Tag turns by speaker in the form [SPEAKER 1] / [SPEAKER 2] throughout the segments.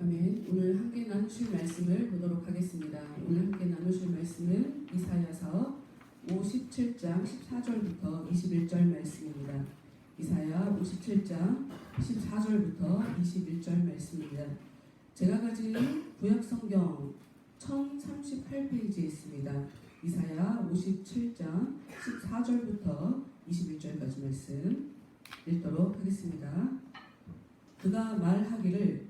[SPEAKER 1] 아멘. 오늘 함께 나누실 말씀을 보도록 하겠습니다. 오늘 함께 나누실 말씀은 이사야서 57장 14절부터 21절 말씀입니다. 이사야 57장 14절부터 21절 말씀입니다. 제가 가진 구약성경 1038페이지에 있습니다. 이사야 57장 14절부터 21절까지 말씀 읽도록 하겠습니다. 그가 말하기를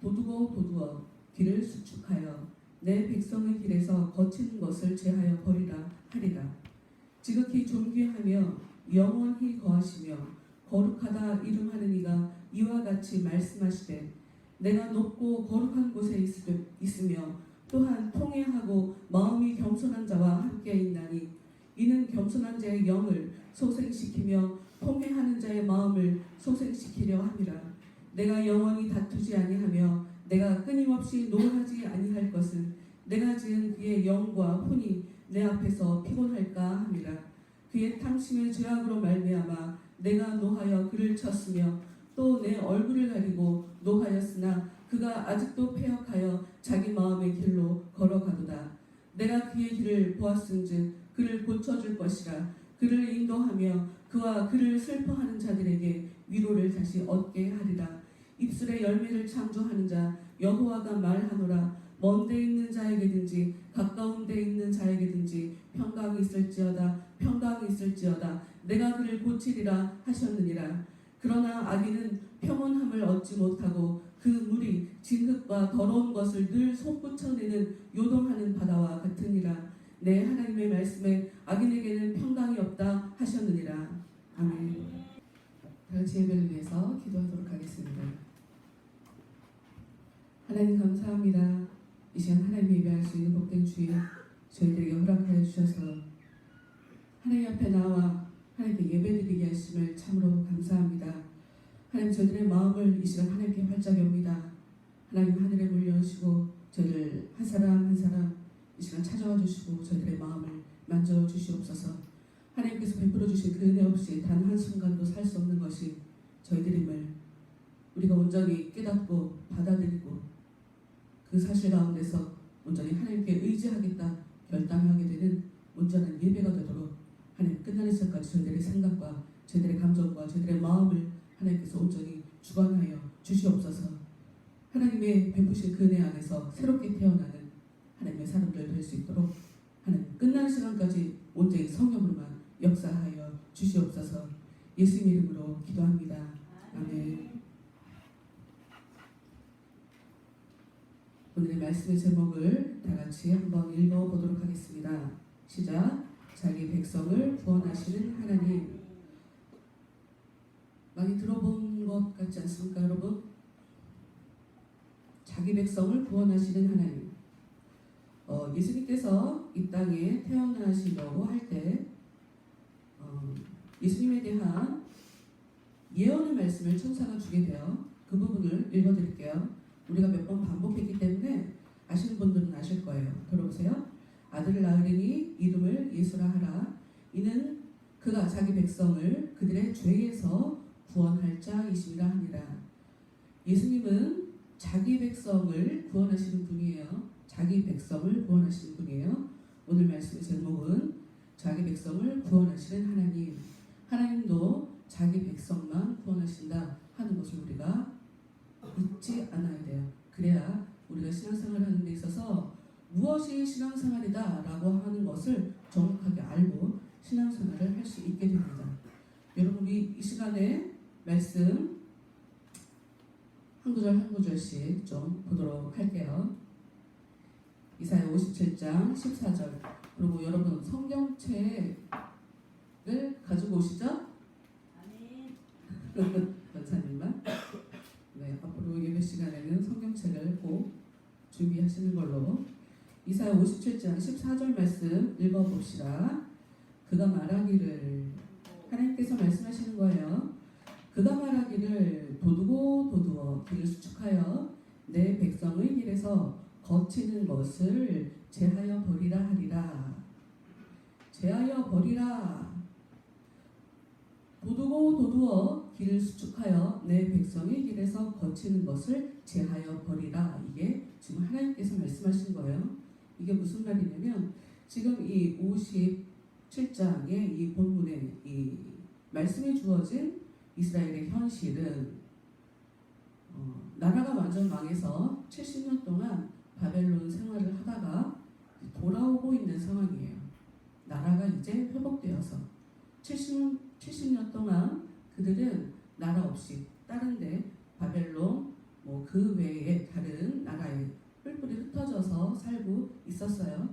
[SPEAKER 1] 도두어 길을 수축하여 내 백성의 길에서 거치는 것을 제하여 버리라 하리라. 지극히 존귀하며 영원히 거하시며 거룩하다 이름하는 이가 이와 같이 말씀하시되 내가 높고 거룩한 곳에 있으며 또한 통회하고 마음이 겸손한 자와 함께 있나니 이는 겸손한 자의 영을 소생시키며 통회하는 자의 마음을 소생시키려 함이라. 내가 영원히 다투지 아니하며 내가 끊임없이 노하지 아니할 것은 내가 지은 그의 영과 혼이 내 앞에서 피곤할까 함이라. 그의 탐심의 죄악으로 말미암아 내가 노하여 그를 쳤으며 또 내 얼굴을 가리고 노하였으나 그가 아직도 패역하여 자기 마음의 길로 걸어가도다. 내가 그의 길을 보았은즉 그를 고쳐줄 것이라. 그를 인도하며 그와 그를 슬퍼하는 자들에게 위로를 다시 얻게 하리라. 입술의 열매를 창조하는 자 여호와가 말하노라. 먼 데 있는 자에게든지 가까운 데 있는 자에게든지 평강이 있을지어다 내가 그를 고치리라 하셨느니라. 그러나 악인은 평온함을 얻지 못하고 그 물이 진흙과 더러운 것을 늘 솟구쳐내는 요동하는 바다와 같으니라. 내 하나님의 말씀에 악인에게는 평강이 없다 하셨느니라. 아멘. 다같이 예배를 위해서 기도하도록 하겠습니다. 하나님 감사합니다. 이 시간 하나님 예배할 수 있는 복된 주에 저희들에게 허락하여 주셔서 하나님 앞에 나와 하나님께 예배드리게 하심을 참으로 감사합니다. 하나님 저희들의 마음을 이 시간 하나님께 활짝 엽니다. 하나님 하늘에 물려오시고 저희를 한 사람 한 사람 이 시간 찾아와 주시고 저희들의 마음을 만져 주시옵소서. 하나님께서 베풀어 주신 그 은혜 없이 단 한순간도 살 수 없는 것이 저희들임을 우리가 온전히 깨닫고 받아들이고 그 사실 가운데서 온전히 하나님께 의지하겠다 결단하게 되는 온전한 예배가 되도록 하나님 끝나는 시간까지 저희들의 생각과 저희들의 감정과 저희들의 마음을 하나님께서 온전히 주관하여 주시옵소서. 하나님의 베푸신 그 은혜 안에서 새롭게 태어나는 하나님의 사람들 될 수 있도록 하나님 끝나는 시간까지 온전히 성령으로만 역사하여 주시옵소서. 예수님 이름으로 기도합니다. 아멘. 오늘의 말씀의 제목을 다같이 한번 읽어보도록 하겠습니다. 시작. 자기 백성을 구원하시는 하나님. 많이 들어본 것 같지 않습니까 여러분? 자기 백성을 구원하시는 하나님. 예수님께서 이 땅에 태어나시려고 할 때 예수님에 대한 예언의 말씀을 천사가 주게 돼요. 그 부분을 읽어드릴게요. 우리가 몇 번 반복했기 때문에 아시는 분들은 아실 거예요. 들어보세요. 아들을 낳으리니 이름을 예수라 하라. 이는 그가 자기 백성을 그들의 죄에서 구원할 자이시라 하니라. 예수님은 자기 백성을 구원하시는 분이에요. 자기 백성을 구원하시는 분이에요. 오늘 말씀의 제목은 자기 백성을 구원하시는 하나님. 하나님도 자기 백성만 구원하신다 하는 것을 우리가 잊지 않아야 돼요. 그래야 우리가 신앙생활을 하는 데 있어서 무엇이 신앙생활이다 라고 하는 것을 정확하게 알고 신앙생활을 할 수 있게 됩니다. 여러분 우리 이 시간에 말씀 한 구절 한 구절씩 좀 보도록 할게요. 이사야 57장 14절. 그리고 여러분 성경책을 가지고 오시죠?
[SPEAKER 2] 아멘.
[SPEAKER 1] 권사님만. 네, 앞으로 예배 시간에는 성경책을 꼭 준비하시는 걸로. 이사야 57장 14절 말씀 읽어봅시다. 그가 말하기를, 하나님께서 말씀하시는 거예요. 그가 말하기를 도두어 길을 수축하여 내 백성의 길에서 거치는 것을 제하여 버리라 하리라. 제하여 버리라. 도두어 길을 수축하여 내 백성의 길에서 거치는 것을 제하여 버리라. 이게 지금 하나님께서 말씀하신 거예요. 이게 무슨 말이냐면 지금 이 57장의 이 본문에 이 말씀이 주어진 이스라엘의 현실은 나라가 완전 망해서 70년 동안 바벨론 생활을 하다가 돌아오고 있는 상황이에요. 나라가 이제 회복되어서 70년 동안 그들은 나라 없이 다른 데 바벨론 그 외에 다른 나라에 뿔뿔이 흩어져서 살고 있었어요.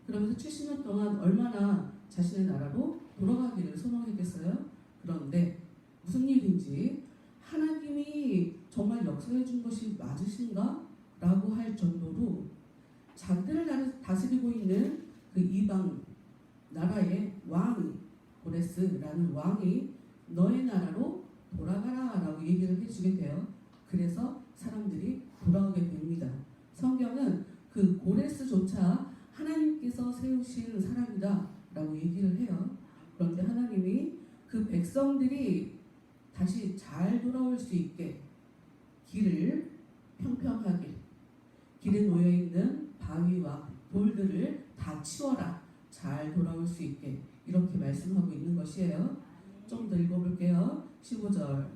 [SPEAKER 1] 그러면서 70년 동안 얼마나 자신의 나라로 돌아가기를 소망했겠어요? 그런데 무슨 일인지 하나님이 정말 역사해 준 것이 맞으신가? 라고 할 정도로 자기들을 다스리고 있는 그 이방 나라의 왕이 고레스라는 왕이 너의 나라로 돌아가라 라고 얘기를 해주게 돼요. 그래서 사람들이 돌아오게 됩니다. 성경은 그 고레스조차 하나님께서 세우신 사람이다 라고 얘기를 해요. 그런데 하나님이 그 백성들이 다시 잘 돌아올 수 있게 길을 평평하게, 길에 놓여있는 바위와 돌들을 다 치워라, 잘 돌아올 수 있게 이렇게 말씀하고 있는 것이에요. 좀 더 읽어볼게요. 15절.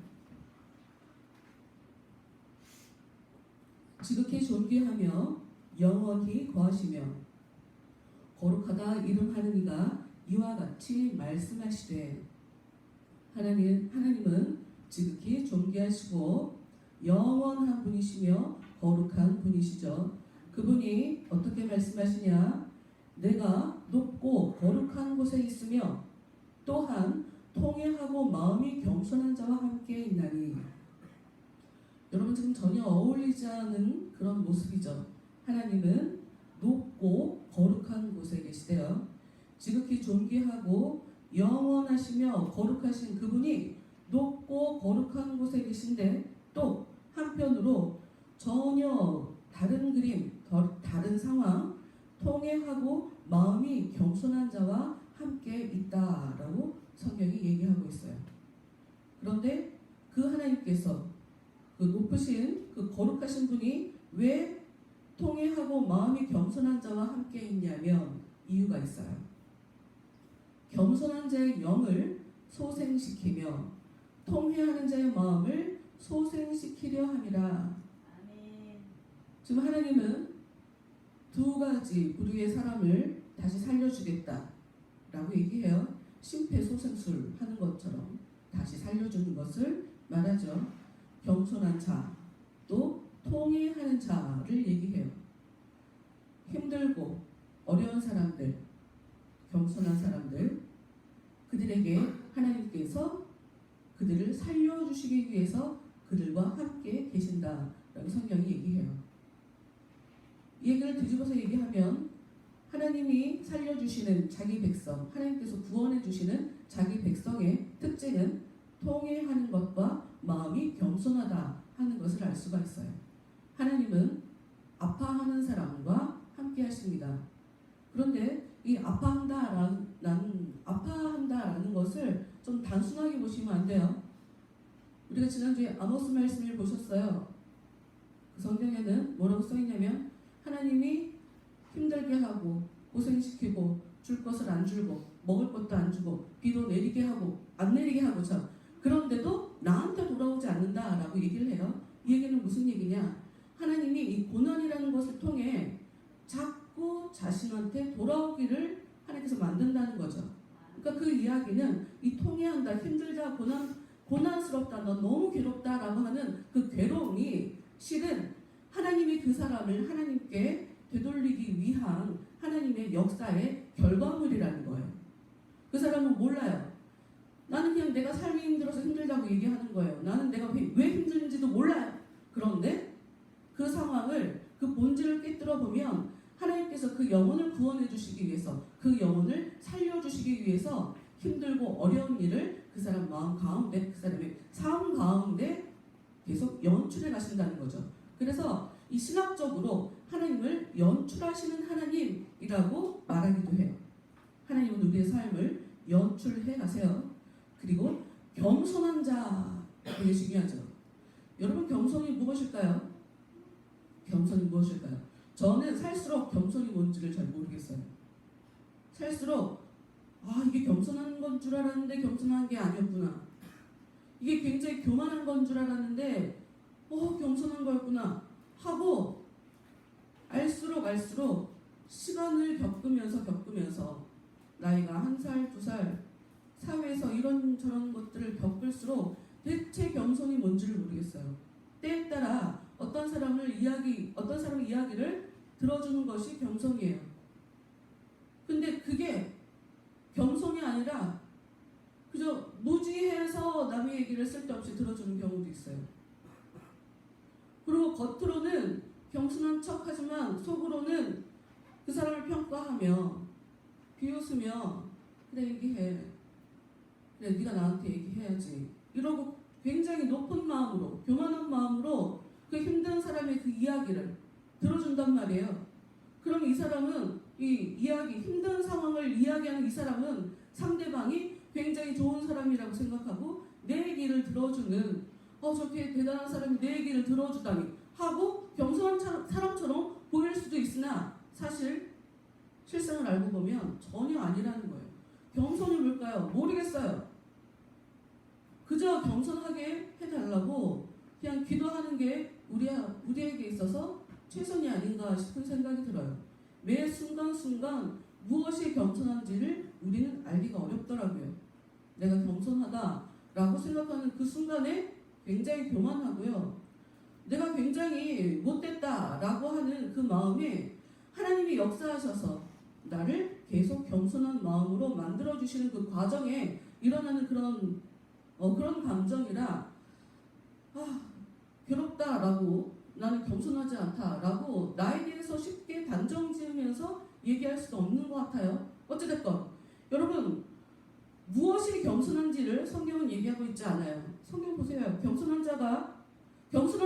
[SPEAKER 1] 지극히 존귀하며 영원히 거하시며 거룩하다 이름하는 이가 이와 같이 말씀하시되. 하나님은 지극히 존귀하시고 영원한 분이시며 거룩한 분이시죠. 그분이 어떻게 말씀하시냐? 내가 높고 거룩한 곳에 있으며 또한 통회하고 마음이 겸손한 자와 함께 있나니. 여러분 지금 전혀 어울리지 않은 그런 모습이죠. 하나님은 높고 거룩한 곳에 계시대요. 지극히 존귀하고 영원하시며 거룩하신 그분이 높고 거룩한 곳에 계신데 또 한편으로 전혀 다른 그림, 다른 상황, 통회하고 마음이 겸손한 자와 함께 있다라고 성경이 얘기하고 있어요. 그런데 그 하나님께서 그 높으신 그 거룩하신 분이 왜 통회하고 마음이 겸손한 자와 함께 있냐면 이유가 있어요. 겸손한 자의 영을 소생시키며 통회하는 자의 마음을 소생시키려 함이라. 지금 하나님은 두 가지 부류의 사람을 다시 살려주겠다 라고 얘기해요. 심폐소생술 하는 것처럼 다시 살려주는 것을 말하죠. 겸손한 자, 또 통회하는 자를 얘기해요. 힘들고 어려운 사람들, 겸손한 사람들, 그들에게 하나님께서 그들을 살려주시기 위해서 그들과 함께 계신다라고 성경이 얘기해요. 이 얘기를 뒤집어서 얘기하면 하나님이 살려주시는 자기 백성, 하나님께서 구원해 주시는 자기 백성의 특징은 통회하는 것과 마음이 겸손하다 하는 것을 알 수가 있어요. 하나님은 아파하는 사람과 함께 하십니다. 그런데 이 아파한다라는 것을 좀 단순하게 보시면 안 돼요. 우리가 지난주에 아모스 말씀을 보셨어요. 그 성경에는 뭐라고 써있냐면 하나님이 힘들게 하고 고생시키고 줄 것을 안 주고 먹을 것도 안 주고 비도 내리게 하고 안 내리게 하고 그런데도 나한테 돌아오지 않는다라고 얘기를 해요. 이 얘기는 무슨 얘기냐? 하나님이 이 고난이라는 것을 통해 자꾸 자신한테 돌아오기를 하나님께서 만든다는 거죠. 그러니까 그 이야기는 이 통해한다, 힘들다, 고난스럽다, 너 너무 괴롭다라고 하는 그 괴로움이 실은 하나님이 그 사람을 하나님께 되돌리기 위한 하나님의 역사의 결과물이라는 거예요. 그 사람은 몰라요. 나는 그냥 내가 삶이 힘들어서 힘들다고 얘기하는 거예요. 나는 내가 왜 힘든지도 몰라요. 그런데 그 상황을, 그 본질을 깨뜨려 보면 하나님께서 그 영혼을 구원해 주시기 위해서, 그 영혼을 살려주시기 위해서 힘들고 어려운 일을 그 사람 마음 가운데, 그 사람의 삶 가운데 계속 연출해 가신다는 거죠. 그래서 이 신학적으로 하나님을 연출하시는 하나님이라고 말하기도 해요. 하나님은 우리의 삶을 연출해 가세요. 그리고 겸손한 자 되게 중요하죠. 여러분 겸손이 무엇일까요? 겸손이 무엇일까요? 저는 살수록 겸손이 뭔지를 잘 모르겠어요. 살수록 이게 겸손한 건 줄 알았는데 겸손한 게 아니었구나. 이게 굉장히 교만한 건 줄 알았는데 겸손한 거였구나 하고 알수록 시간을 겪으면서 나이가 1살, 2살 사회에서 이런저런 것들을 겪을수록 대체 겸손이 뭔지를 모르겠어요. 때에 따라 어떤 사람의 이야기를 들어주는 것이 겸손이에요. 근데 그게 겸손이 아니라 그저 무지해서 남의 얘기를 쓸데없이 들어주는 경우도 있어요. 그리고 겉으로는 겸손한 척 하지만 속으로는 그 사람을 평가하며 비웃으며 그래 얘기해. 그래 네가 나한테 얘기해야지. 이러고 굉장히 높은 마음으로 교만한 마음으로 그 힘든 사람의 그 이야기를 들어준단 말이에요. 그럼 이 사람은 힘든 상황을 이야기하는 이 사람은 상대방이 굉장히 좋은 사람이라고 생각하고 내 얘기를 들어주는 저렇게 대단한 사람이 내 얘기를 들어주다니 하고 겸손한 사람처럼 보일 수도 있으나 사실 실상을 알고 보면 전혀 아니라는 거예요. 겸손이 뭘까요? 모르겠어요. 그저 겸손하게 해달라고 그냥 기도하는 게 우리에게 있어서 최선이 아닌가 싶은 생각이 들어요. 매 순간순간 무엇이 겸손한지를 우리는 알기가 어렵더라고요. 내가 겸손하다라고 생각하는 그 순간에 굉장히 교만하고요. 내가 굉장히 못됐다라고 하는 그 마음에 하나님이 역사하셔서 나를 계속 겸손한 마음으로 만들어주시는 그 과정에 일어나는 그런 감정이라 괴롭다라고 나는 겸손하지 않다라고 나에 대해서 쉽게 단정 지으면서 얘기할 수도 없는 것 같아요. 어찌됐건 여러분 무엇이 겸손한지를 성경은 얘기하고 있지 않아요. 성경 보세요. 겸손한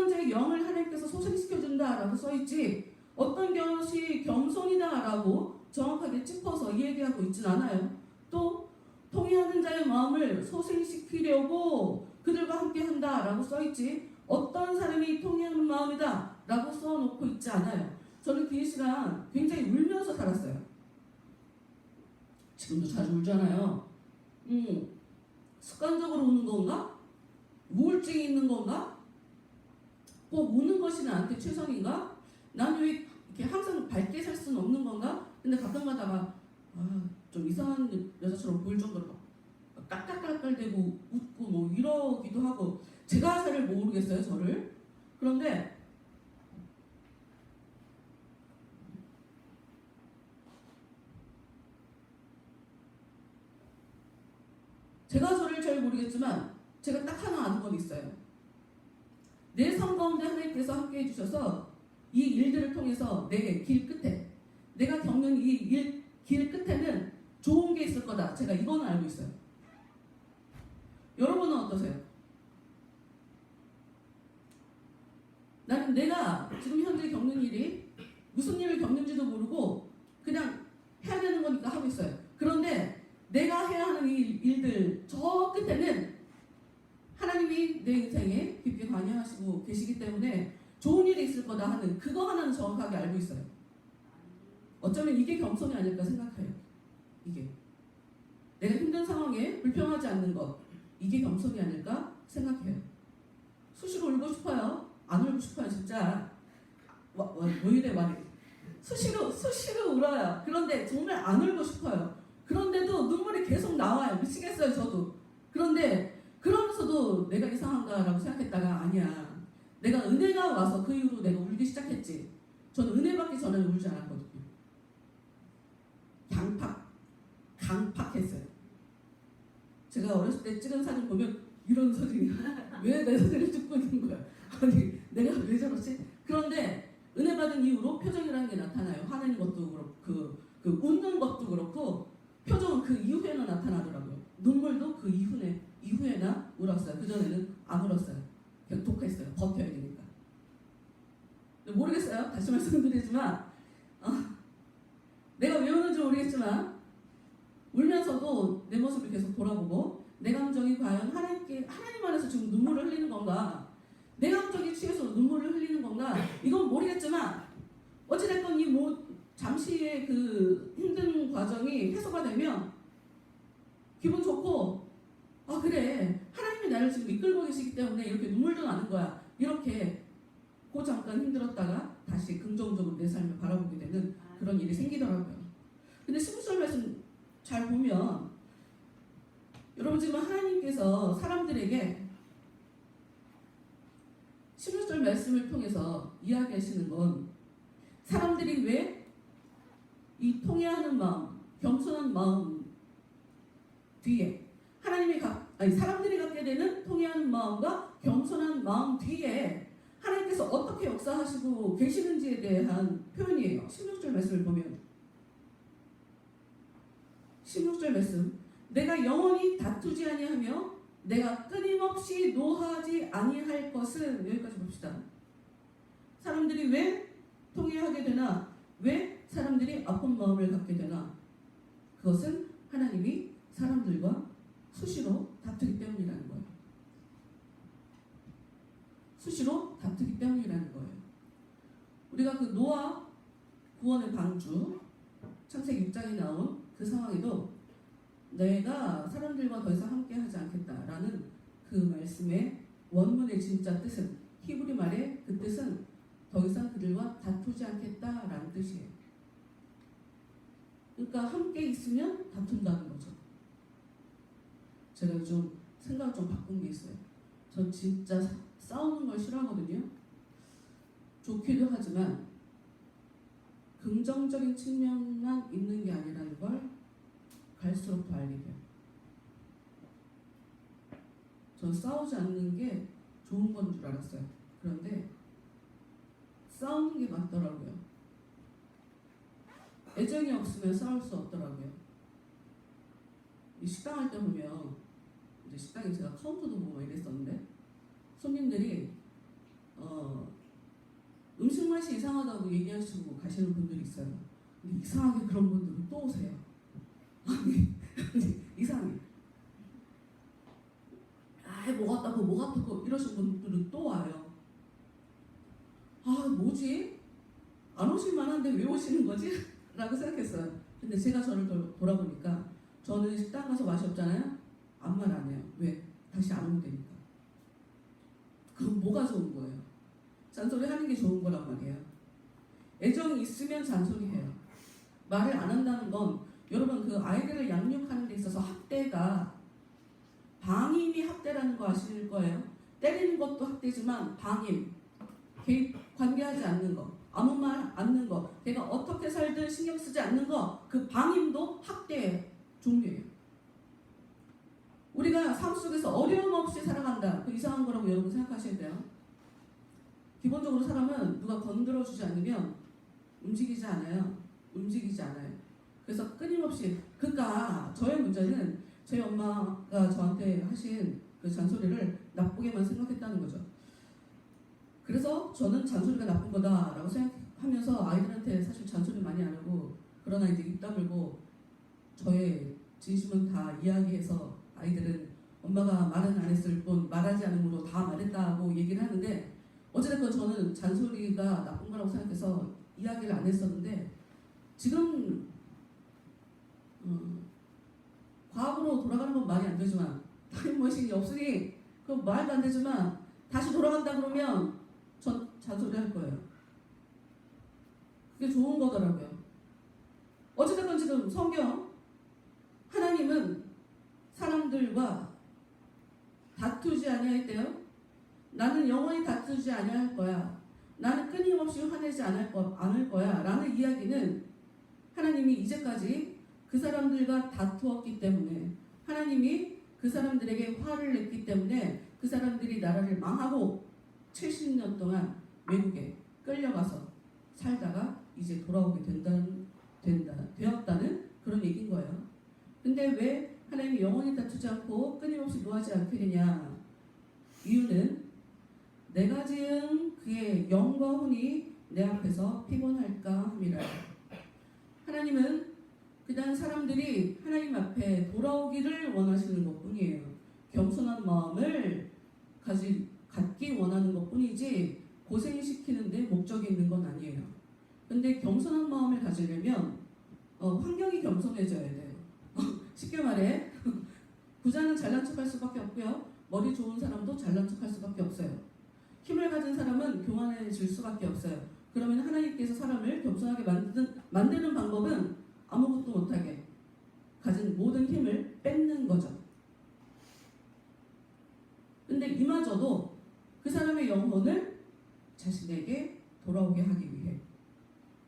[SPEAKER 1] 자의 영을 하나님께서 소생시켜준다라고 써있지 어떤 것이 겸손이다라고 정확하게 짚어서 얘기하고 있진 않아요. 또 통회하는 자의 마음을 소생시키려고 그들과 함께 한다라고 써있지 어떤 사람이 통회하는 마음이다 라고 써놓고 있지 않아요. 저는 그 시간 굉장히 울면서 살았어요. 지금도 자주 울잖아요. 습관적으로 우는 건가? 우울증이 있는 건가? 꼭 우는 것이 나한테 최선인가? 나는 왜 이렇게 항상 밝게 살 수는 없는 건가? 근데 가끔 가다가 좀 이상한 여자처럼 보일 정도로 깔깔깔깔대고 웃고 뭐 이러기도 하고 제가 잘 모르겠어요 저를. 그런데 제가 저를 잘 모르겠지만 제가 딱 하나 아는 건 있어요. 내 삶 가운데 하나님께서 함께 해주셔서 이 일들을 통해서 내 길 끝에 내가 겪는 이 길 끝에는 좋은 게 있을 거다. 제가 이거는 알고 있어요. 여러분은 어떠세요? 나는 내가 지금 현재 겪는 일이 무슨 일을 겪는지도 모르고 그냥 해야 되는 거니까 하고 있어요. 그런데 내가 해야 하는 이 일들 저 끝에는 하나님이 내 인생에 깊게 관여하시고 계시기 때문에 좋은 일이 있을 거다 하는 그거 하나는 정확하게 알고 있어요. 어쩌면 이게 겸손이 아닐까 생각해요. 이게 내가 힘든 상황에 불평하지 않는 것 이게 겸손이 아닐까 생각해요. 수시로 울고 싶어요. 안 울고 싶어요 진짜. 뭐 이래 말이 수시로 울어요. 그런데 정말 안 울고 싶어요. 그런데도 눈물이 계속 나와요. 미치겠어요 저도. 그런데 그러면서도 내가 이상한가라고 생각했다가 아니야. 내가 은혜가 와서 그 이후로 내가 울기 시작했지. 저는 은혜 받기 전에는 울지 않았거든요. 강팍했어요. 제가 어렸을 때 찍은 사진 보면 이런 사진이 왜 내 사진을 찍고 있는 거야? 아니 내가 왜 저러지? 그런데 은혜 받은 이후로 표정이라는 게 나타나요. 화내는 것도 그렇고 그 웃는 것도 그렇고 표정은 그 이후에는 나타나더라고요. 눈물도 그 이후에나 울었어요. 그전에는 안 울었어요. 그냥 독했어요. 버텨야 되니까. 모르겠어요. 다시 말씀드리지만 내가 왜 우는지 모르겠지만 울면서도 내 모습을 계속 돌아보고 내 감정이 과연 하나님 안에서 지금 눈물을 흘리는 건가? 내 감정에 취해서 눈물을 흘리는 건가? 이건 모르겠지만 어찌됐건 이 잠시의 그 힘든 과정이 해소가 되면 기분 좋고, 아 그래, 하나님이 나를 지금 이끌고 계시기 때문에 이렇게 눈물도 나는 거야. 이렇게 그 잠깐 힘들었다가 다시 긍정적으로 내 삶을 바라보게 되는 그런 일이 생기더라고요. 근데 10절 말씀 잘 보면 여러분 지금 하나님께서 사람들에게 16절 말씀을 통해서 이야기하시는 건 사람들이 왜 이 통회하는 마음, 겸손한 마음 뒤에 사람들이 갖게 되는 통회하는 마음과 겸손한 마음 뒤에 하나님께서 어떻게 역사하시고 계시는지에 대한 표현이에요. 16절 말씀을 보면 16절 말씀, 내가 영원히 다투지 아니하며 내가 끊임없이 노하지 아니할 것은, 여기까지 봅시다. 사람들이 왜 통회하게 되나? 왜 사람들이 아픈 마음을 갖게 되나? 그것은 하나님이 사람들과 수시로 다투기 때문이라는 거예요. 수시로 다투기 때문이라는 거예요. 우리가 그 노아 구원의 방주 창세기 6장에 나온 그 상황에도 내가 사람들과 더 이상 함께하지 않겠다라는 그 말씀의 원문의 진짜 뜻은, 히브리 말의 그 뜻은 더 이상 그들과 다투지 않겠다라는 뜻이에요. 그러니까 함께 있으면 다툰다는 거죠. 제가 요즘 생각을 좀 바꾼 게 있어요. 저 진짜 싸우는 걸 싫어하거든요. 좋기도 하지만 긍정적인 측면만 있는 게 아니라는 걸 갈수록 더 알게 돼요. 전 싸우지 않는 게 좋은 건 줄 알았어요. 그런데 싸우는 게 맞더라고요. 애정이 없으면 싸울 수 없더라고요. 이 식당 할 때 보면, 이제 식당에 제가 카운터도 보고 이랬었는데 손님들이 음식 맛이 이상하다고 얘기하시고 가시는 분들이 있어요. 근데 이상하게 그런 분들은 또 오세요. 아니 이상해. 뭐 같다고 이러신 분들은 또 와요. 뭐지? 안 오실 만한데 왜 오시는 거지? 라고 생각했어요. 근데 제가 저를 돌아보니까 저는 식당 가서 맛이 없잖아요? 아무 말 안 해요. 왜? 다시 안 오면 되니까. 그럼 뭐가 좋은 거예요? 잔소리 하는 게 좋은 거란 말이에요. 애정이 있으면 잔소리해요. 말을 안 한다는 건, 여러분 그 아이들을 양육하는 데 있어서 학대가, 방임이 학대라는 거 아실 거예요. 때리는 것도 학대지만 방임, 관계하지 않는 거, 아무 말 않는 거, 걔가 어떻게 살든 신경 쓰지 않는 거, 그 방임도 학대의 종류예요. 우리가 삶 속에서 어려움 없이 살아간다, 그 이상한 거라고 여러분 생각하셔야 돼요. 기본적으로 사람은 누가 건드려주지 않으면 움직이지 않아요. 그래서 끊임없이, 그러니까 저의 문제는 저희 엄마가 저한테 하신 그 잔소리를 나쁘게만 생각했다는 거죠. 그래서 저는 잔소리가 나쁜 거다라고 생각하면서 아이들한테 사실 잔소리 많이 안 하고, 그러나 이제 입 다물고 저의 진심은 다 이야기해서 아이들은 엄마가 말은 안 했을 뿐 말하지 않음으로 다 말했다고 얘기를 하는데, 어쨌든 저는 잔소리가 나쁜 거라고 생각해서 이야기를 안 했었는데, 지금 과거로 돌아가는 건 말이 안 되지만, 타임머신이 없으니 그 말도 안 되지만 다시 돌아간다 그러면 전 잔소리 할 거예요. 그게 좋은 거더라고요. 어쨌든 지금 성경, 하나님은 사람들과 다투지 아니하였대요. 나는 영원히 다투지 아니할 거야. 나는 끊임없이 화내지 않을 거야. 라는 이야기는 하나님이 이제까지 그 사람들과 다투었기 때문에, 하나님이 그 사람들에게 화를 냈기 때문에 그 사람들이 나라를 망하고 70년 동안 외국에 끌려가서 살다가 이제 돌아오게 되었다는 그런 얘기인 거예요. 근데 왜 하나님이 영원히 다투지 않고 끊임없이 노하지 않게 되냐? 이유는 내가 지은 그의 영과 혼이 내 앞에서 피곤할까 함이라. 하나님은 그다음 사람들이 하나님 앞에 돌아오기를 원하시는 것뿐이에요. 겸손한 마음을 갖기 원하는 것뿐이지 고생시키는데 목적이 있는 건 아니에요. 근데 겸손한 마음을 가지려면 환경이 겸손해져야 돼요. 쉽게 말해 부자는 잘난 척할 수밖에 없고요. 머리 좋은 사람도 잘난 척할 수밖에 없어요. 힘을 가진 사람은 교만해질 수밖에 없어요. 그러면 하나님께서 사람을 겸손하게 만드는 방법은 아무것도 못하게 가진 모든 힘을 뺏는 거죠. 근데 이마저도 그 사람의 영혼을 자신에게 돌아오게 하기 위해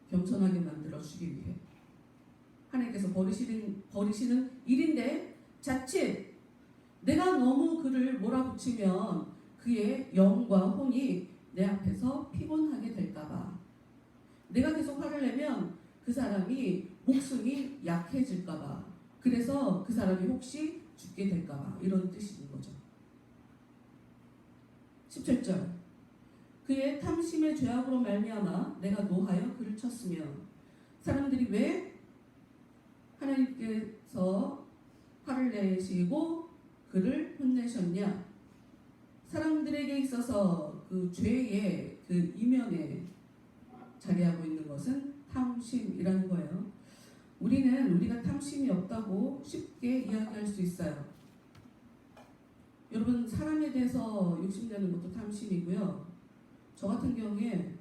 [SPEAKER 1] 겸손하게 만들어주기 위해 하나님께서 버리시는 일인데 자칫 내가 너무 그를 몰아붙이면 그의 영과 혼이 내 앞에서 피곤하게 될까봐 내가 계속 화를 내면 그 사람이 목숨이 약해질까봐 그래서 그 사람이 혹시 죽게 될까봐 이런 뜻이 있는 거죠. 17절 그의 탐심의 죄악으로 말미암아 내가 노하여 그를 쳤으며 사람들이 왜 하나님께서 화를 내시고 그를 혼내셨냐? 사람들에게 있어서 그 죄의 그 이면에 자리하고 있는 것은 탐심이라는 거예요. 우리가 탐심이 없다고 쉽게 이야기할 수 있어요. 여러분 사람에 대해서 욕심내는 것도 탐심이고요. 저 같은 경우에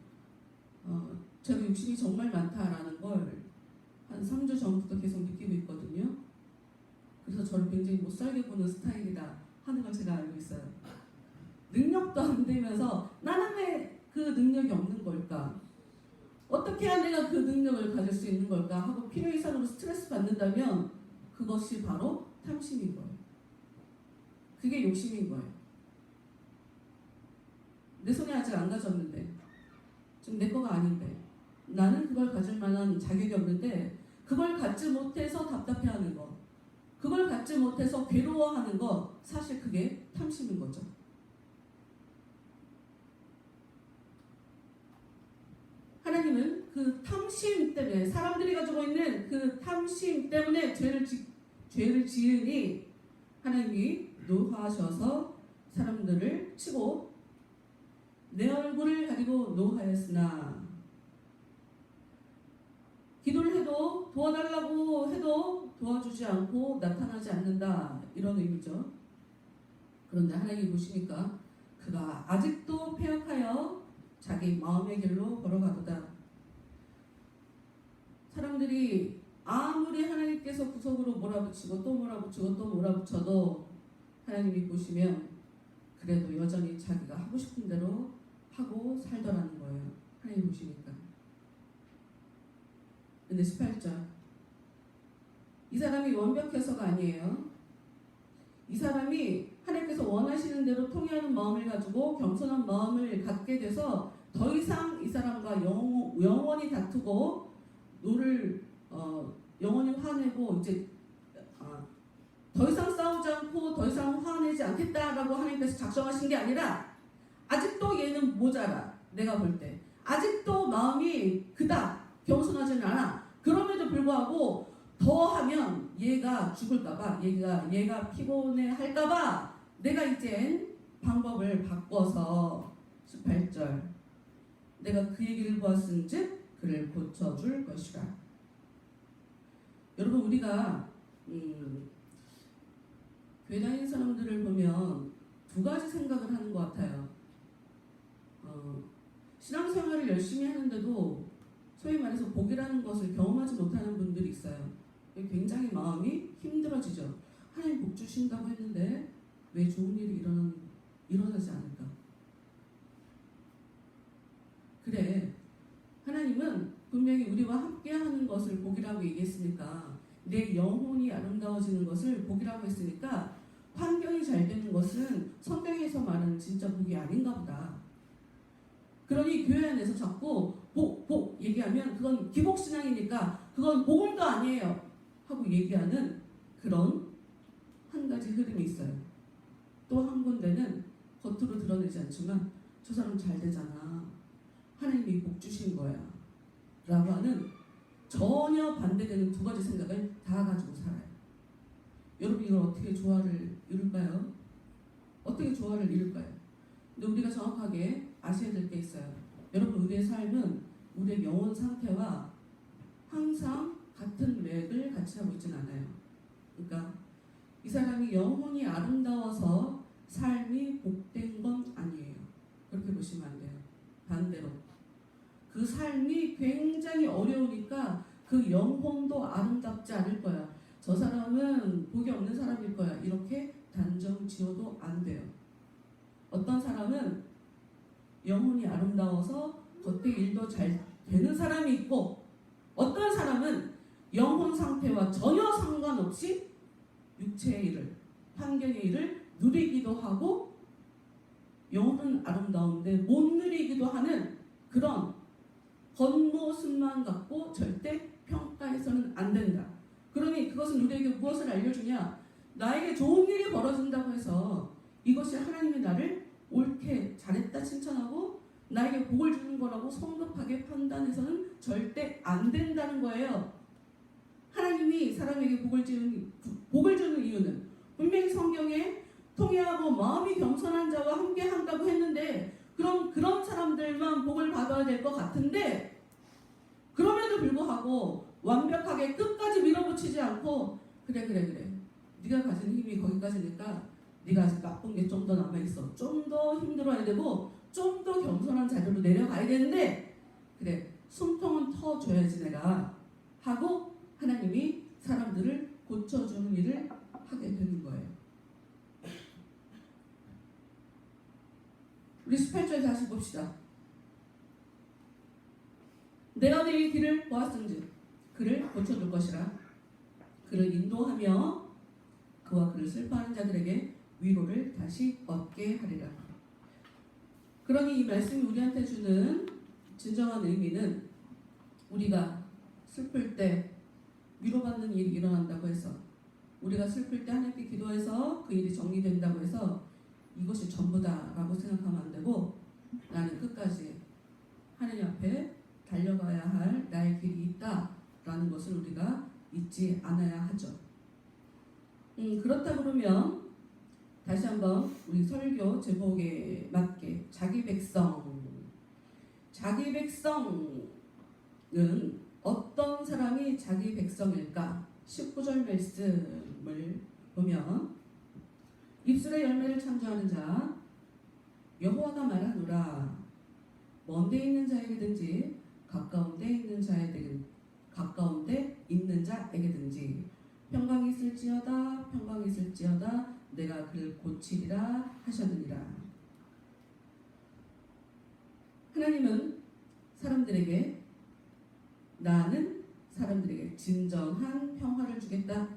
[SPEAKER 1] 제가 욕심이 정말 많다라는 걸 한 3주 전부터 계속 느끼고 있거든요. 그래서 저를 굉장히 못살게 보는 스타일이다 하는 걸 제가 알고 있어요. 능력도 안 되면서 나는 왜 그 능력이 없는 걸까? 어떻게 해야 내가 그 능력을 가질 수 있는 걸까? 하고 필요 이상으로 스트레스 받는다면 그것이 바로 탐심인 거예요. 그게 욕심인 거예요. 내 손에 아직 안 가졌는데 지금 내 거가 아닌데 나는 그걸 가질 만한 자격이 없는데 그걸 갖지 못해서 답답해하는 거 그걸 갖지 못해서 괴로워하는 거 사실 그게 탐심인 거죠. 하나님은 그 탐심 때문에 사람들이 가지고 있는 그 탐심 때문에 죄를 지으니 하나님이 노하셔서 사람들을 치고 내 얼굴을 가리고 노하였으나 기도를 해도 도와달라고 해도 도와주지 않고 나타나지 않는다 이런 의미죠. 그런데 하나님이 보시니까 그가 아직도 패역하여 자기 마음의 길로 걸어가도다. 사람들이 아무리 하나님께서 구석으로 몰아붙이고 또 몰아붙이고 또 몰아붙여도 하나님이 보시면 그래도 여전히 자기가 하고 싶은 대로 하고 살더라는 거예요. 하나님 보시니까. 근데 18절 이 사람이 완벽해서가 아니에요. 이 사람이 하나님께서 원하시는 대로 통해하는 마음을 가지고 겸손한 마음을 갖게 돼서 더 이상 이 사람과 영원히 다투고 영원히 화내고 이제 더 이상 싸우지 않고 더 이상 화내지 않겠다라고 하나님께서 작정하신 게 아니라 아직도 얘는 모자라. 내가 볼 때 아직도 마음이 그닥 겸손하지는 않아. 그럼에도 불구하고 더 하면 얘가 죽을까봐 얘가 피곤해 할까봐 내가 이젠 방법을 바꿔서 18절 내가 그 얘기를 보았은즉 그를 고쳐줄 것이라. 여러분 우리가 교회 다니는 사람들을 보면 두 가지 생각을 하는 것 같아요. 신앙생활을 열심히 하는데도 소위 말해서 복이라는 것을 경험하지 못하는 분들이 있어요. 굉장히 마음이 힘들어지죠. 하나님 복 주신다고 했는데 왜 좋은 일이 일어나지 않을까? 그래, 하나님은 분명히 우리와 함께하는 것을 복이라고 얘기했으니까 내 영혼이 아름다워지는 것을 복이라고 했으니까 환경이 잘 되는 것은 성경에서 말하는 진짜 복이 아닌가 보다. 그러니 교회 안에서 자꾸 복 얘기하면 그건 기복신앙이니까 그건 복음도 아니에요 하고 얘기하는 그런 한 가지 흐름이 있어요. 또 한 군데는 겉으로 드러내지 않지만 저 사람 잘 되잖아. 하나님이 복 주신 거야 라고 하는 전혀 반대되는 두 가지 생각을 다 가지고 살아요. 여러분 이걸 어떻게 조화를 이룰까요? 어떻게 조화를 이룰까요? 근데 우리가 정확하게 아셔야 될 게 있어요. 여러분 우리의 삶은 우리의 영혼 상태와 항상 같은 맥을 같이 하고 있지는 않아요. 그러니까 이 사람이 영혼이 아름다워서 삶이 복된 건 아니에요. 그렇게 보시면 안 돼요. 반대로 그 삶이 굉장히 어려우니까 그 영혼도 아름답지 않을 거야. 저 사람은 복이 없는 사람일 거야. 이렇게 단정 지어도 안 돼요. 어떤 사람은 영혼이 아름다워서 겉에 일도 잘 되는 사람이 있고, 어떤 사람은 영혼 상태와 전혀 상관없이 육체의 일을, 환경의 일을 누리기도 하고 영혼은 아름다운데 못 누리기도 하는 그런 겉모습만 갖고 절대 평가해서는 안 된다. 그러니 그것은 우리에게 무엇을 알려주냐? 나에게 좋은 일이 벌어진다고 해서 이것이 하나님이 나를 옳게 잘했다 칭찬하고 나에게 복을 주는 거라고 성급하게 판단해서는 절대 안 된다는 거예요. 하나님이 사람에게 복을 주는 이유는 분명히 성경에 통회하고 마음이 겸손한 자와 함께 한다고 했는데, 그럼 그런 사람들만 복을 받아야 될 것 같은데, 그럼에도 불구하고 완벽하게 끝까지 밀어붙이지 않고 그래 네가 가진 힘이 거기까지니까 네가 아직 나쁜 게 좀 더 남아있어, 좀 더 힘들어야 되고 좀 더 겸손한 자리로 내려가야 되는데, 그래 숨통은 터줘야지 내가 하고 하나님이 사람들을 고쳐주는 일을 하게 되는 거예요. 우리 18절 다시 봅시다. 내가 그의 길을 보았은즉 그를 고쳐줄 것이라. 그를 인도하며 그와 그를 슬퍼하는 자들에게 위로를 다시 얻게 하리라. 그러니 이 말씀이 우리한테 주는 진정한 의미는, 우리가 슬플 때 위로받는 일이 일어난다고 해서, 우리가 슬플 때 하나님께 기도해서 그 일이 정리된다고 해서 이것이 전부다라고 생각하면 안 되고, 나는 끝까지 하나님 앞에 달려가야 할 나의 길이 있다라는 것을 우리가 잊지 않아야 하죠. 그렇다 그러면 다시 한번 우리 설교 제목에 맞게 자기 백성은 어떤 사람이 자기 백성일까? 19절 말씀을 보면, 입술의 열매를 창조하는 자 여호와가 말하노라. 먼데 있는 자에게든지 가까운데 있는 자에게든지 평강이 있을지어다 내가 그를 고치리라 하셨느니라. 하나님은 나는 사람들에게 진정한 평화를 주겠다,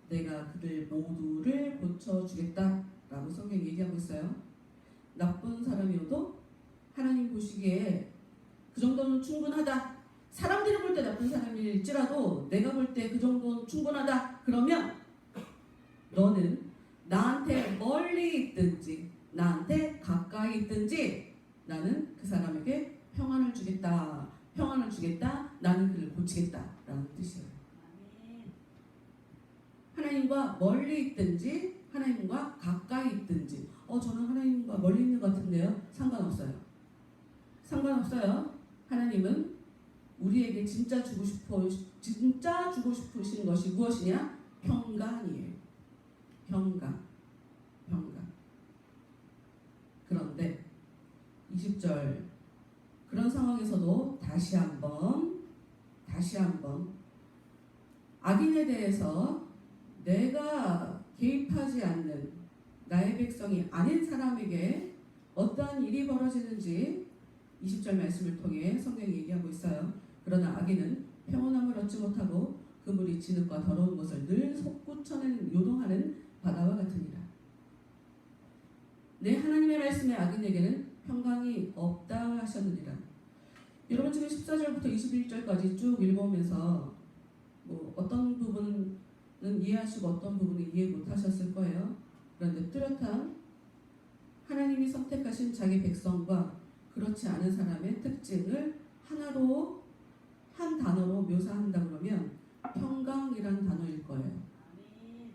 [SPEAKER 1] 내가 그들 모두를 고쳐주겠다 라고 성경이 얘기하고 있어요. 나쁜 사람이어도 하나님 보시기에 그 정도는 충분하다, 사람들이 볼 때 나쁜 사람일지라도 내가 볼 때 그 정도는 충분하다, 그러면 너는 나한테 멀리 있든지 나한테 가까이 있든지 나는 그 사람에게 평안을 주겠다, 나는 그를 고치겠다 라는 뜻이에요. 하나님과 멀리 있든지 하나님과 가까이 있든지, 저는 하나님과 멀리 있는 것 같은데요. 상관없어요. 하나님은 우리에게 진짜 주고 싶으신 것이 무엇이냐? 평강이에요. 평강. 그런데 20절, 그런 상황에서도 다시 한번 악인에 대해서 내가 개입하지 않는 나의 백성이 아닌 사람에게 어떠한 일이 벌어지는지 20절 말씀을 통해 성경이 얘기하고 있어요. 그러나 악인은 평온함을 얻지 못하고 그물이 진흙과 더러운 것을 늘 솟구쳐내는 요동하는 바다와 같으니라. 내 하나님의 말씀에 악인에게는 평강이 없다 하셨느니라. 여러분 지금 14절부터 21절까지 쭉 읽어오면서 어떤 부분은 이해하시고 어떤 부분은 이해 못하셨을 거예요. 그런데 뚜렷한 하나님이 선택하신 자기 백성과 그렇지 않은 사람의 특징을 한 단어로 묘사한다 그러면 평강이라는 단어일 거예요.
[SPEAKER 2] 아멘.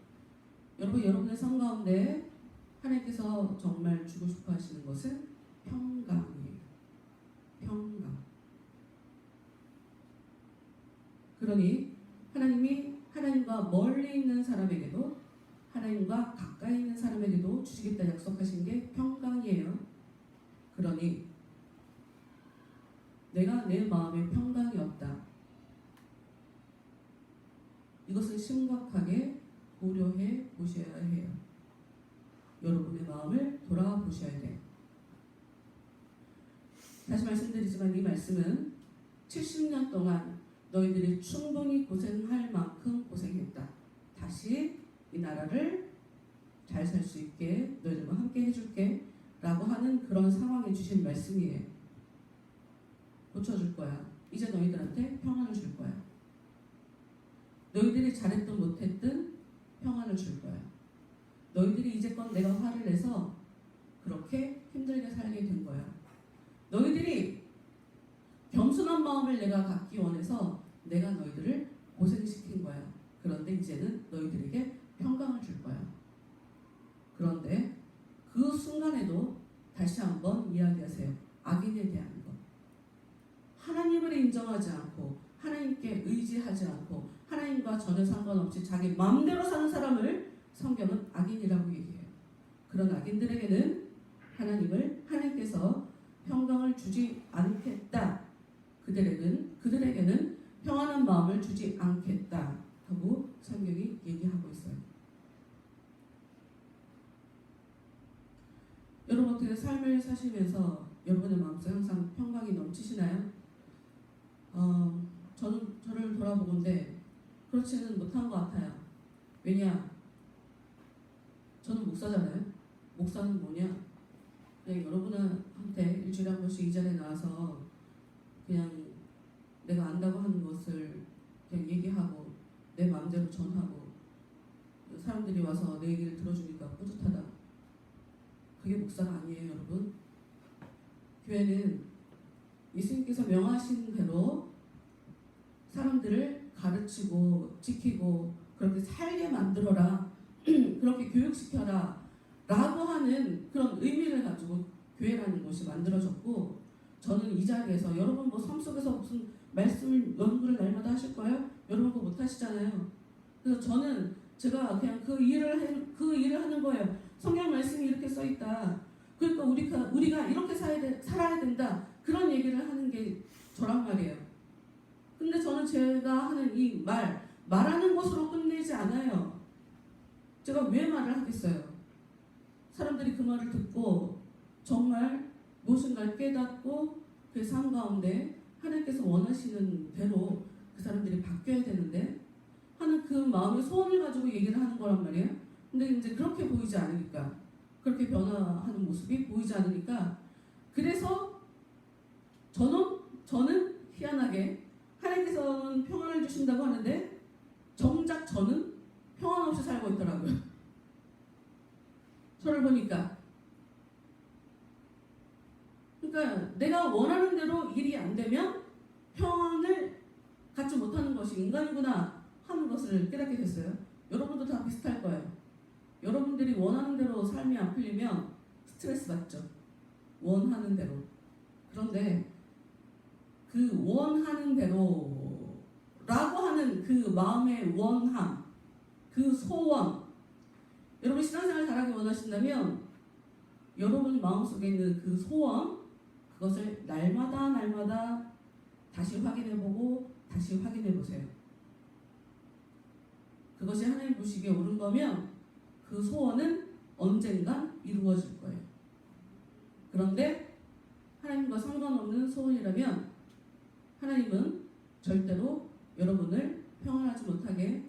[SPEAKER 1] 여러분, 여러분의 삶 가운데 하나님께서 정말 주고 싶어 하시는 것은 평강이에요. 평강. 그러니 하나님이 하나님과 멀리 있는 사람에게도 하나님과 가까이 있는 사람에게도 주시겠다 약속하신 게 평강이에요. 그러니 내가 내 마음에 평강이 없다. 이것을 심각하게 고려해 보셔야 해요. 여러분의 마음을 돌아보셔야 돼요. 다시 말씀드리지만 이 말씀은 70년 동안 너희들이 충분히 고생할 만큼 고생했다. 다시 이 나라를 잘 살 수 있게 너희들과 함께 해줄게 라고 하는 그런 상황에 주신 말씀이에요. 고쳐줄 거야. 이제 너희들한테 평안을 줄 거야. 너희들이 잘했든 못했든 평안을 줄 거야. 너희들이 이제껏 내가 화를 내서 그렇게 힘들게 살게 된 거야. 너희들이 겸손한 마음을 내가 갖기 원해서 내가 너희들을 고생시킨 거야. 그런데 이제는 너희들에게 평강을 줄 거야. 그런데 그 순간에도 다시 한번 이야기하세요. 악인에 대한 것. 하나님을 인정하지 않고 하나님께 의지하지 않고 하나님과 전혀 상관없이 자기 마음대로 사는 사람을 성경은 악인이라고 얘기해요. 그런 악인들에게는 하나님께서 평강을 주지 않겠다. 그들에게는 평안한 마음을 주지 않겠다 하고 성경이 얘기하고 있어요. 여러분 어떻게 삶을 사시면서 여러분의 마음속에 항상 평강이 넘치시나요? 저를 돌아보건대 그렇지는 못한 것 같아요. 왜냐? 저는 목사잖아요. 목사는 뭐냐? 그냥 여러분한테 일주일에 한 번씩 이 자리에 나와서 그냥 내가 안다고 하는 것을 그냥 얘기하고 내 마음대로 전하고 사람들이 와서 내 얘기를 들어주니까 뿌듯하다. 그게 목사가 아니에요, 여러분. 교회는 예수님께서 명하신 대로 사람들을 가르치고 지키고 그렇게 살게 만들어라, 그렇게 교육시켜라 라고 하는 그런 의미를 가지고 교회라는 곳이 만들어졌고, 저는 이 자리에서 여러분 뭐 삶 속에서 무슨 말씀을 연구를 날마다 하실 거예요? 여러분 그거 못 하시잖아요. 그래서 저는 제가 그냥 그 일을 하는 거예요. 성경 말씀이 이렇게 써 있다. 그러니까 우리가 이렇게 살아야 된다. 그런 얘기를 하는 게 저란 말이에요. 근데 저는 제가 하는 이 말하는 것으로 끝내지 않아요. 제가 왜 말을 하겠어요? 사람들이 그 말을 듣고 정말 무엇인가를 깨닫고 그 삶 가운데 하나님께서 원하시는 대로 그 사람들이 바뀌어야 되는데 하는 그 마음의 소원을 가지고 얘기를 하는 거란 말이에요. 근데 이제 그렇게 보이지 않으니까, 그렇게 변화하는 모습이 보이지 않으니까, 그래서 저는 희한하게 하나님께서는 평안을 주신다고 하는데 정작 저는 평안 없이 살고 있더라고요. 저를 보니까. 그러니까 내가 원하는 대로 일이 안 되면 평안을 갖지 못하는 것이 인간이구나 하는 것을 깨닫게 됐어요. 여러분도 다 비슷할 거예요. 여러분들이 원하는 대로 삶이 안 풀리면 스트레스 받죠. 원하는 대로. 그런데 그 원하는 대로라고 하는 그 마음의 원함, 그 소원, 여러분 신앙생활 잘하기 원하신다면 여러분 마음속에 있는 그 소원, 그것을 날마다 다시 확인해보고 다시 확인해보세요. 그것이 하나님 보시기에 옳은 거면 그 소원은 언젠간 이루어질 거예요. 그런데 하나님과 상관없는 소원이라면 하나님은 절대로 여러분을 평안하지 못하게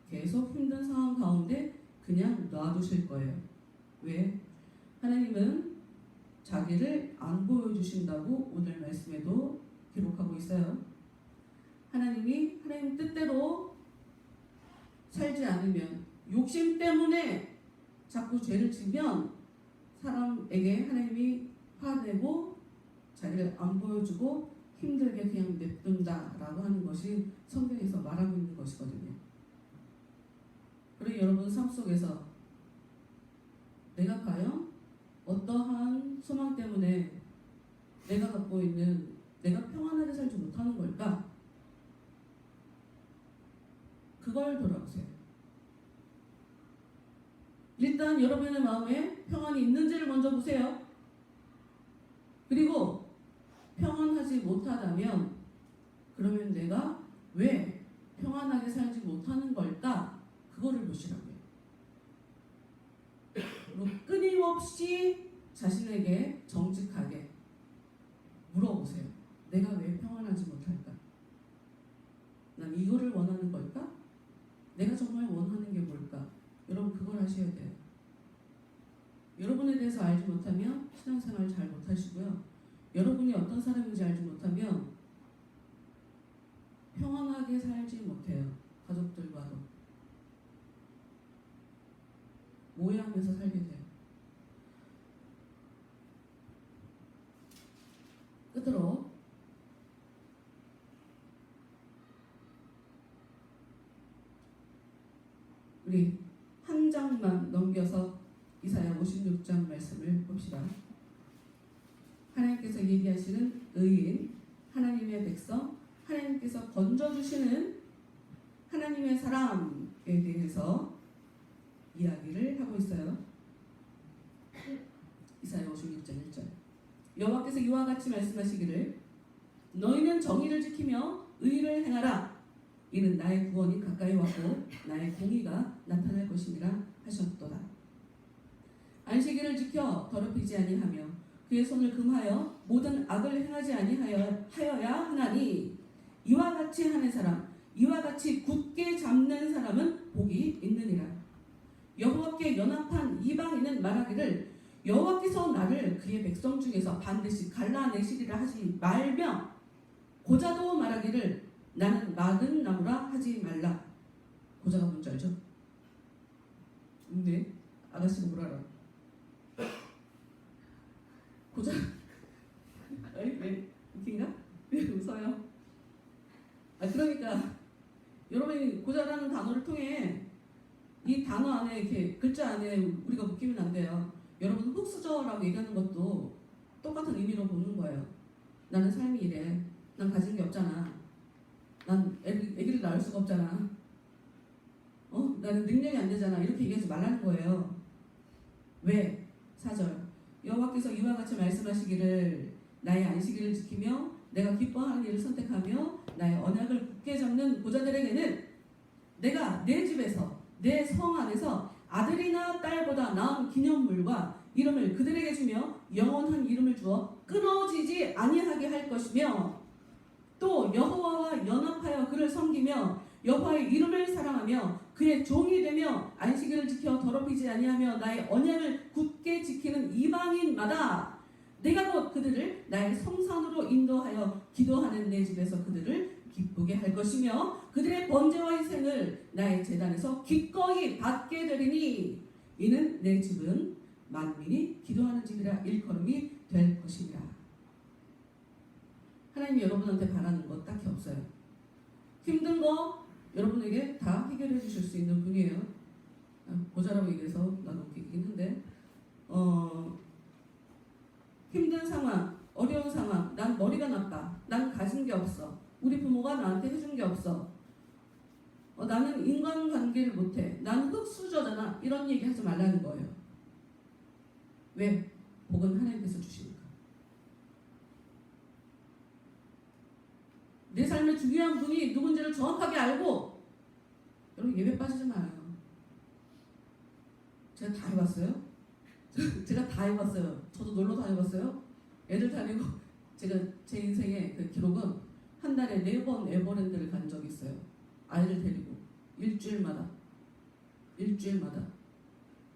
[SPEAKER 1] 계속 힘든 상황 가운데 그냥 놔두실 거예요. 왜? 하나님은 자기를 안 보여주신다고 오늘 말씀에도 기록하고 있어요. 하나님 뜻대로 살지 않으면, 욕심 때문에 자꾸 죄를 지면 사람에게 하나님이 화내고 자기를 안 보여주고 힘들게 그냥 냅둔다라고 하는 것이 성경에서 말하고 있는 것이거든요. 그리고 여러분 삶 속에서 내가 과연 어떠한 소망 때문에 내가 갖고 있는 내가 평안하게 살지 못하는 걸까? 그걸 돌아보세요. 일단 여러분의 마음에 평안이 있는지를 먼저 보세요. 그리고 평안하지 못하다면 그러면 내가 왜 평안하게 살지 못하는 걸까? 그거를 보시라고요. 그리고 끊임없이 자신에게 정직하게 물어보세요. 내가 왜 평안하지 못할까? 난 이거를 원하는 걸까? 내가 정말 원하는 게 뭘까? 여러분 그걸 하셔야 돼요. 여러분에 대해서 알지 못하면 신앙생활 잘 못하시고요. 여러분이 어떤 사람인지 알지 못하면 평안하게 살지 못해요. 가족들과도 오해하면서 살게 돼요. 끝으로 우리 한 장만 넘겨서 이사야 56장 말씀을 봅시다. 하나님께서 얘기하시는 의인, 하나님의 백성, 하나님께서 건져주시는 하나님의 사람에 대해서 이야기를 하고 있어요. 이사야 56장 1절 여호와께서 이와 같이 말씀하시기를 너희는 정의를 지키며 의를 행하라. 이는 나의 구원이 가까이 왔고 나의 공의가 나타날 것이니라 하셨도다. 안식일을 지켜 더럽히지 아니하며 그의 손을 금하여 모든 악을 행하지 아니하여야 하나니 이와 같이 하는 사람 이와 같이 굳게 잡는 사람은 복이 있느니라. 여호와께 연합한 이방인은 말하기를 여호와께서 나를 그의 백성 중에서 반드시 갈라내시리라 하지 말며 고자도 말하기를 나는 막은 나무라 하지 말라. 고자가 뭔지 알죠? 네, 아가씨가 뭘 알아? 고자? 왜 웃긴가? 왜 웃어요? 그러니까 여러분이 고자라는 단어를 통해 이 단어 안에 이렇게 글자 안에 우리가 묶이면 안 돼요. 여러분 흙수저라고 얘기하는 것도 똑같은 의미로 보는 거예요. 나는 삶이 이래. 난 가진 게 없잖아. 난 애기를 낳을 수가 없잖아. 나는 능력이 안 되잖아. 이렇게 얘기하지 말라는 거예요. 왜? 4절 여호와께서 이와 같이 말씀하시기를 나의 안식일을 지키며 내가 기뻐하는 일을 선택하며 나의 언약을 굳게 잡는 고자들에게는 내가 내 집에서 내 성 안에서 아들이나 딸보다 나은 기념물과 이름을 그들에게 주며 영원한 이름을 주어 끊어지지 아니하게 할 것이며 또 여호와와 연합하여 그를 섬기며 여호와의 이름을 사랑하며 그의 종이 되며 안식일을 지켜 더럽히지 아니하며 나의 언약을 굳게 지키는 이방인마다 내가 곧 그들을 나의 성산으로 인도하여 기도하는 내 집에서 그들을 기쁘게 할 것이며 그들의 번제와 희생을 나의 제단에서 기꺼이 받게 되리니 이는 내 집은 만민이 기도하는 집이라 일컬음이 될 것이니라. 하나님이 여러분한테 바라는 거 딱히 없어요. 힘든 거 여러분에게 다 해결해 주실 수 있는 분이에요. 고자라고 얘기해서 나도 웃기긴 한데 힘든 상황, 어려운 상황, 난 머리가 나빠, 난 가진 게 없어, 우리 부모가 나한테 해준 게 없어, 나는 인간관계를 못해, 나는 흙수저잖아, 이런 얘기 하지 말라는 거예요. 왜? 복은 하나님께서 주시니까. 내 삶의 중요한 분이 누군지를 정확하게 알고 여러분 예배 빠지지 말아요. 제가 다 해봤어요. 제가 다 해봤어요. 저도 놀러 다녀봤어요. 애들 다니고 제가 제 인생의 그 기록은 한 달에 4번 에버랜드를 간 적이 있어요. 아이를 데리고 일주일마다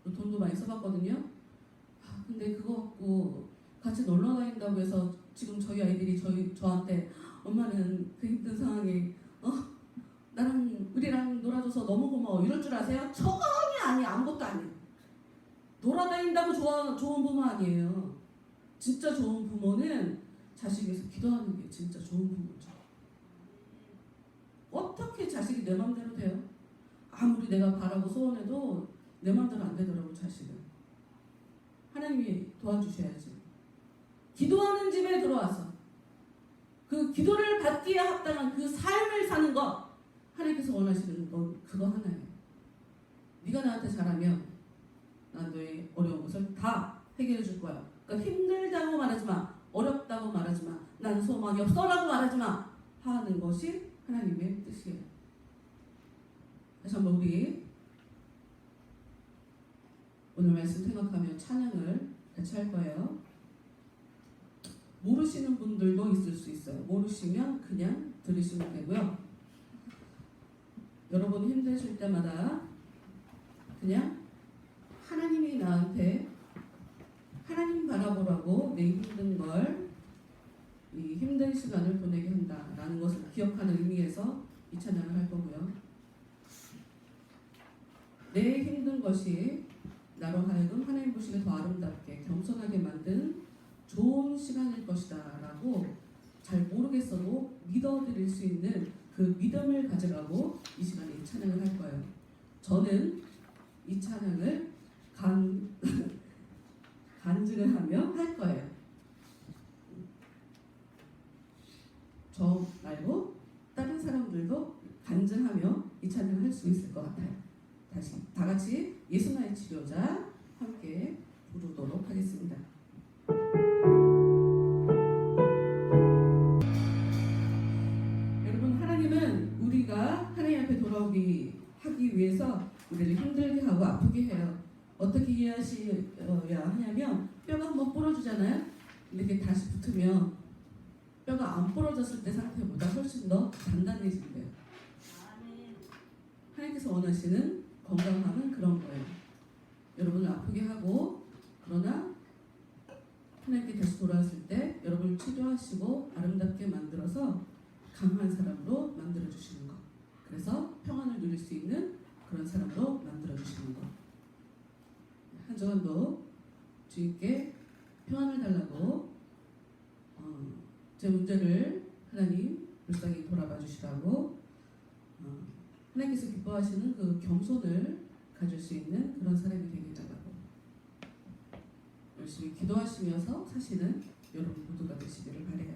[SPEAKER 1] 돈도 많이 써봤거든요. 근데 그거 갖고 같이 놀러 다닌다고 해서 지금 저희 아이들이 저한테 엄마는 그 힘든 상황에 우리랑 놀아줘서 너무 고마워 이럴 줄 아세요? 전혀 아니, 아무것도 아니에요. 놀아다닌다고 좋은 부모 아니에요. 진짜 좋은 부모는 자식 위해서 기도하는 게 진짜 좋은 부모죠. 어떻게 자식이 내 맘대로 돼요? 아무리 내가 바라고 소원해도 내 맘대로 안 되더라고 자식은. 하나님이 도와주셔야지. 기도하는 집에 들어와서 그 기도를 받기에 합당한 그 삶을 사는 것, 하나님께서 원하시는 건 그거 하나예요. 네가 나한테 잘하면 난 너의 어려운 것을 다 해결해 줄 거야. 그러니까 힘들다고 말하지 마, 어렵다고 말하지 마, 나는 소망이 없어라고 말하지 마 하는 것이 하나님의 뜻이에요. 다시 한번 우리 오늘 말씀 생각하며 찬양을 같이 할 거예요. 모르시는 분들도 있을 수 있어요. 모르시면 그냥 들으시면 되고요. 여러분 힘드실 때마다 그냥 하나님이 나한테 하나님 바라보라고 내 힘든 걸, 이 힘든 시간을 보내게 한다라는 것을 기억하는 의미에서 이 찬양을 할 거고요. 내 힘든 것이 나로 하여금 하나님 보시기에 더 아름답게 겸손하게 만든 좋은 시간일 것이다 라고 잘 모르겠어도 믿어드릴 수 있는 그 믿음을 가져가고 이 시간에 이 찬양을 할 거예요. 저는 이 찬양을 간증을 하며 할 거예요. 저 말고 다른 사람들도 간증하며 이 찬양을 할 수 있을 것 같아요. 다시 다 같이 예수나의 치료자 함께 부르도록 하겠습니다. 여러분, 하나님은 우리가 하나님 앞에 돌아오기 하기 위해서 우리를 힘들게 하고 아프게 해요. 어떻게 이해하셔야 하냐면 뼈가 한번 부러지잖아요. 이렇게 다시 붙으면 뼈가 안 부러졌을 때 상태보다 훨씬 더 단단해진대요.
[SPEAKER 2] 아멘.
[SPEAKER 1] 하나님께서 원하시는 건강함은 그런 거예요. 여러분을 아프게 하고, 그러나 하나님께 다시 돌아왔을 때 여러분을 치료하시고 아름답게 만들어서 강한 사람으로 만들어 주시는 것. 그래서 평안을 누릴 수 있는 그런 사람으로 만들어 주시는 것. 한 주간도 주님께 평안을 달라고, 제 문제를 하나님 불쌍히 돌아봐 주시라고, 하나님께서 기뻐하시는 그 겸손을 가질 수 있는 그런 사람이 되게 달라고 열심히 기도하시면서 사시는 여러분 모두가 되시기를 바라요.